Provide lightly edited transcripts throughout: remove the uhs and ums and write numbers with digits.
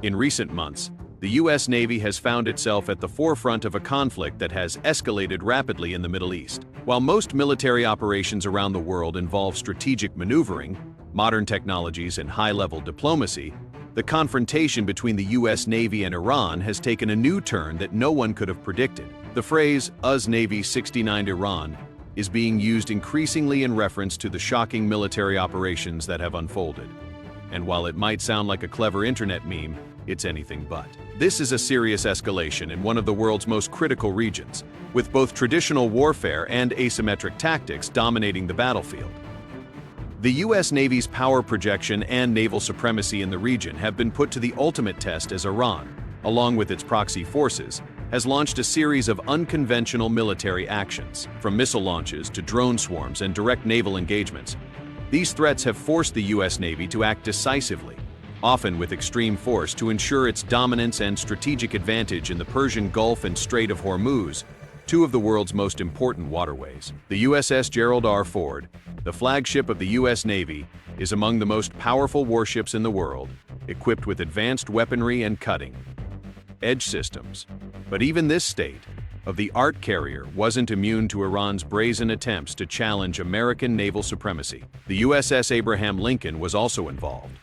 In recent months, the U.S. Navy has found itself at the forefront of a conflict that has escalated rapidly in the Middle East. While most military operations around the world involve strategic maneuvering, modern technologies, and high-level diplomacy, the confrontation between the U.S. Navy and Iran has taken a new turn that no one could have predicted. The phrase, US Navy 69’d Iran, is being used increasingly in reference to the shocking military operations that have unfolded. And while it might sound like a clever internet meme, it's anything but. This is a serious escalation in one of the world's most critical regions, with both traditional warfare and asymmetric tactics dominating the battlefield. The U.S. Navy's power projection and naval supremacy in the region have been put to the ultimate test as Iran, along with its proxy forces, has launched a series of unconventional military actions. From missile launches to drone swarms and direct naval engagements, these threats have forced the U.S. Navy to act decisively, often with extreme force, to ensure its dominance and strategic advantage in the Persian Gulf and Strait of Hormuz, two of the world's most important waterways. The USS Gerald R. Ford, the flagship of the U.S. Navy, is among the most powerful warships in the world, equipped with advanced weaponry and cutting-edge systems. But even this state-of-the-art carrier wasn't immune to Iran's brazen attempts to challenge American naval supremacy. The USS Abraham Lincoln was also involved,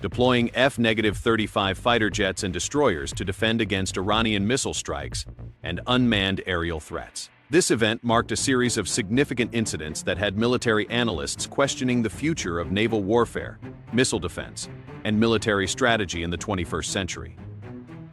deploying F-35 fighter jets and destroyers to defend against Iranian missile strikes and unmanned aerial threats. This event marked a series of significant incidents that had military analysts questioning the future of naval warfare, missile defense, and military strategy in the 21st century.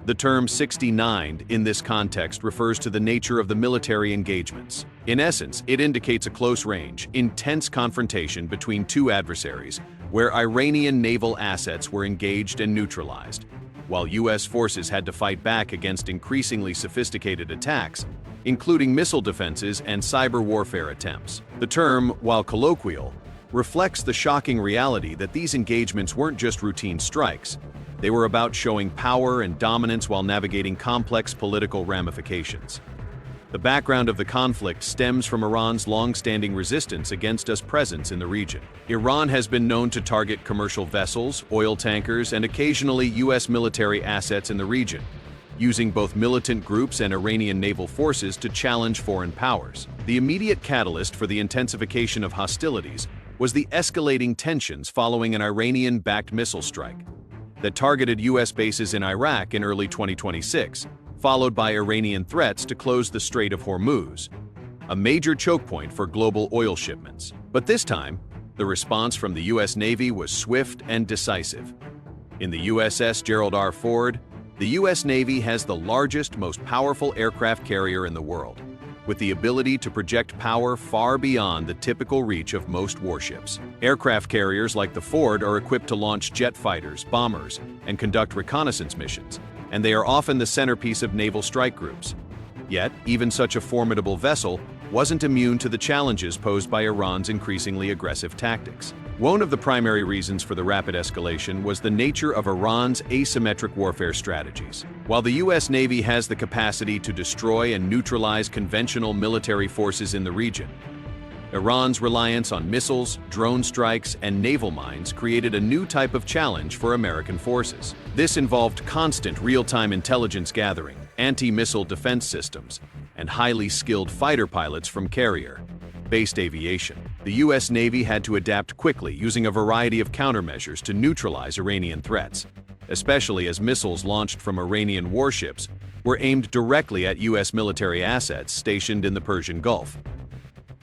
The term 69’d in this context refers to the nature of the military engagements. In essence, it indicates a close-range, intense confrontation between two adversaries, where Iranian naval assets were engaged and neutralized, while U.S. forces had to fight back against increasingly sophisticated attacks, including missile defenses and cyber warfare attempts. The term, while colloquial, reflects the shocking reality that these engagements weren't just routine strikes. They were about showing power and dominance while navigating complex political ramifications. The background of the conflict stems from Iran's long-standing resistance against U.S. presence in the region. Iran has been known to target commercial vessels, oil tankers, and occasionally U.S. military assets in the region, using both militant groups and Iranian naval forces to challenge foreign powers. The immediate catalyst for the intensification of hostilities was the escalating tensions following an Iranian-backed missile strike that targeted U.S. bases in Iraq in early 2026, followed by Iranian threats to close the Strait of Hormuz, a major choke point for global oil shipments. But this time, the response from the U.S. Navy was swift and decisive. In the USS Gerald R. Ford, the U.S. Navy has the largest, most powerful aircraft carrier in the world, with the ability to project power far beyond the typical reach of most warships. Aircraft carriers like the Ford are equipped to launch jet fighters, bombers, and conduct reconnaissance missions, and they are often the centerpiece of naval strike groups. Yet, even such a formidable vessel wasn't immune to the challenges posed by Iran's increasingly aggressive tactics. One of the primary reasons for the rapid escalation was the nature of Iran's asymmetric warfare strategies. While the U.S. Navy has the capacity to destroy and neutralize conventional military forces in the region, Iran's reliance on missiles, drone strikes, and naval mines created a new type of challenge for American forces. This involved constant real-time intelligence gathering, anti-missile defense systems, and highly skilled fighter pilots from carrier-based aviation. The U.S. Navy had to adapt quickly, using a variety of countermeasures to neutralize Iranian threats, especially as missiles launched from Iranian warships were aimed directly at U.S. military assets stationed in the Persian Gulf.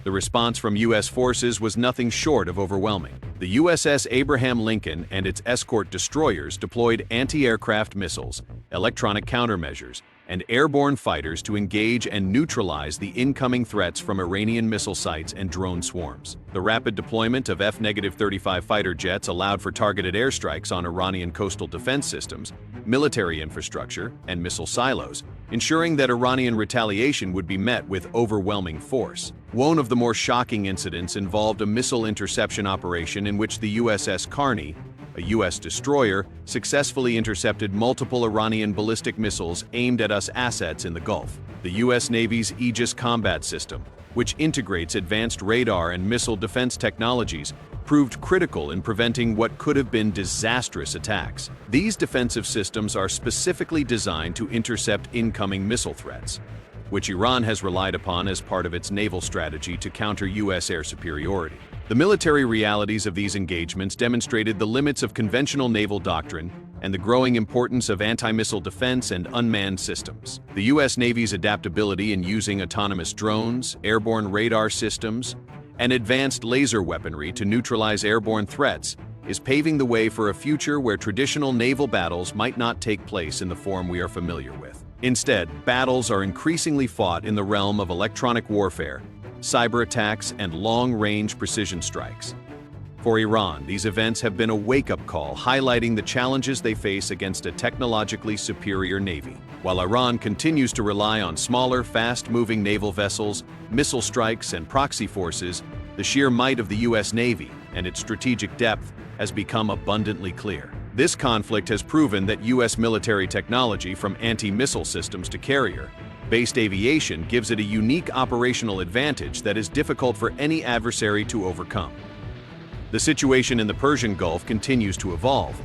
The response from U.S. forces was nothing short of overwhelming. The USS Abraham Lincoln and its escort destroyers deployed anti-aircraft missiles, electronic countermeasures, and airborne fighters to engage and neutralize the incoming threats from Iranian missile sites and drone swarms. The rapid deployment of F-35 fighter jets allowed for targeted airstrikes on Iranian coastal defense systems, military infrastructure, and missile silos, ensuring that Iranian retaliation would be met with overwhelming force. One of the more shocking incidents involved a missile interception operation in which the USS Carney, a U.S. destroyer, successfully intercepted multiple Iranian ballistic missiles aimed at U.S. assets in the Gulf. The U.S. Navy's Aegis combat system, which integrates advanced radar and missile defense technologies, proved critical in preventing what could have been disastrous attacks. These defensive systems are specifically designed to intercept incoming missile threats, which Iran has relied upon as part of its naval strategy to counter U.S. air superiority. The military realities of these engagements demonstrated the limits of conventional naval doctrine and the growing importance of anti-missile defense and unmanned systems. The U.S. Navy's adaptability in using autonomous drones, airborne radar systems, and advanced laser weaponry to neutralize airborne threats is paving the way for a future where traditional naval battles might not take place in the form we are familiar with. Instead, battles are increasingly fought in the realm of electronic warfare, cyber attacks, and long-range precision strikes. For Iran, these events have been a wake-up call, highlighting the challenges they face against a technologically superior navy. While Iran continues to rely on smaller, fast-moving naval vessels, missile strikes, and proxy forces, the sheer might of the U.S. Navy and its strategic depth has become abundantly clear. This conflict has proven that U.S. military technology, from anti-missile systems to carrier-based aviation, gives it a unique operational advantage that is difficult for any adversary to overcome. The situation in the Persian Gulf continues to evolve,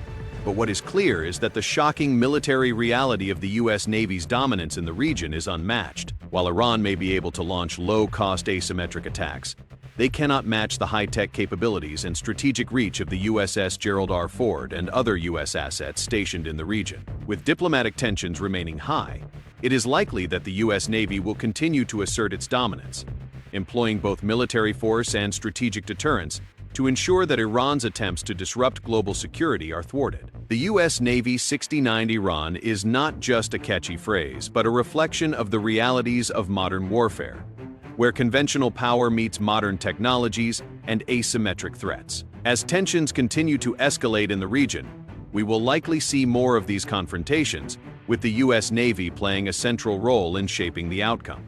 but what is clear is that the shocking military reality of the U.S. Navy's dominance in the region is unmatched. While Iran may be able to launch low-cost asymmetric attacks, they cannot match the high-tech capabilities and strategic reach of the USS Gerald R. Ford and other U.S. assets stationed in the region. With diplomatic tensions remaining high, it is likely that the U.S. Navy will continue to assert its dominance, employing both military force and strategic deterrence to ensure that Iran's attempts to disrupt global security are thwarted. The U.S. Navy 69’d Iran is not just a catchy phrase, but a reflection of the realities of modern warfare, where conventional power meets modern technologies and asymmetric threats. As tensions continue to escalate in the region, we will likely see more of these confrontations, with the U.S. Navy playing a central role in shaping the outcome.